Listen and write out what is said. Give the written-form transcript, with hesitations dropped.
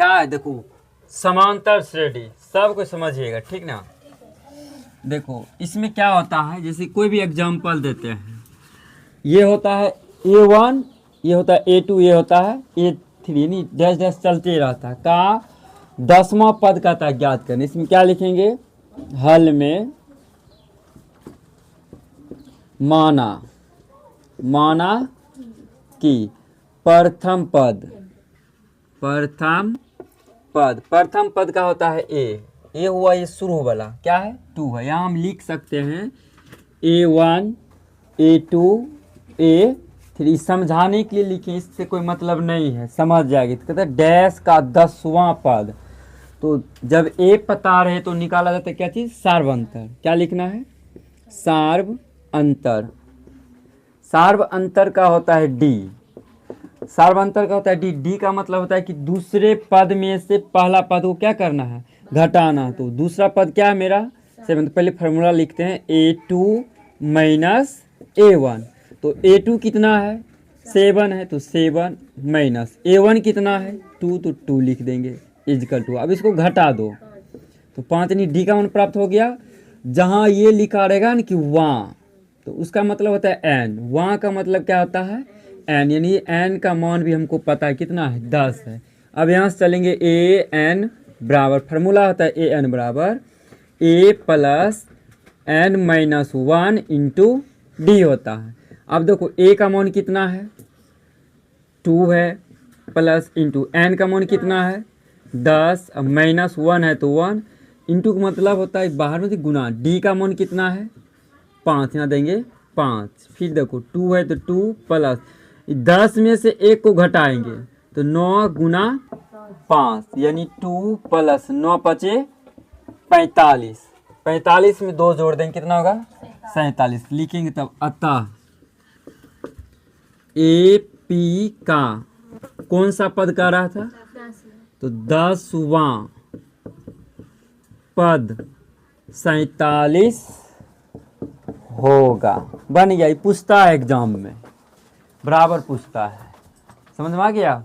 क्या है, देखो समांतर श्रेणी, सब कुछ समझिएगा, ठीक ना। देखो इसमें क्या होता है, जैसे कोई भी एग्जांपल देते हैं, ये होता है A1, ये होता है A2, ये होता है A3, नहीं डैश डैश चलते रहता है का 10वां पद का था ज्ञात करने। इसमें क्या लिखेंगे, हल में माना कि प्रथम पद का होता है ए हुआ, ये शुरू वाला क्या है 2 है। यहाँ हम लिख सकते हैं A1 A2 A3, समझाने के लिए लिखें, इससे कोई मतलब नहीं है, समझ जाएगी। तो कहते हैं डैश का 10वां पद, तो जब ए पता रहे तो निकाला जाता है क्या चीज़, सार्व अंतर। क्या लिखना है, सार्व अंतर। सार्व अंतर का होता है डी, सार्व अंतर का होता है डी। डी का मतलब होता है कि दूसरे पद में से पहला पद को क्या करना है, घटाना। तो दूसरा पद क्या है मेरा 7, तो पहले फार्मूला लिखते हैं A2 माइनस A1। तो A2 कितना है 7 है, तो 7 माइनस A1 कितना है 2, तो 2 लिख देंगे इजकल टू। अब इसको घटा दो तो 5 नहीं, डी का मान प्राप्त हो गया। जहाँ ये लिखा रहेगा ना कि वहाँ, तो उसका मतलब होता है एन, वहाँ का मतलब क्या होता है एन, यानी एन का मान भी हमको पता है कितना है 10 है। अब यहाँ से चलेंगे ए एन बराबर, फार्मूला होता है ए एन बराबर A plus N minus 1 into D होता है। अब देखो ए का मान कितना है 2 है, प्लस इंटू एन का मान कितना है 10, अब माइनस 1 है तो 1, इंटू का मतलब होता है बाहर में गुना। डी का मान कितना है 5, यहाँ देंगे 5, फिर देखो 2 है तो 2 प्लस 10 में से 1 को घटाएंगे तो 9 गुना 5, यानी 2 प्लस 9 बचे 45, 45 में 2 जोड़ देंगे कितना होगा 47 लिखेंगे। तब अतः ए पी का कौन सा पद का रहा था, तो 10वां पद 47 होगा। बन गया, ये पूछता है एग्जाम में, बराबर पूछता है, समझ में आ गया।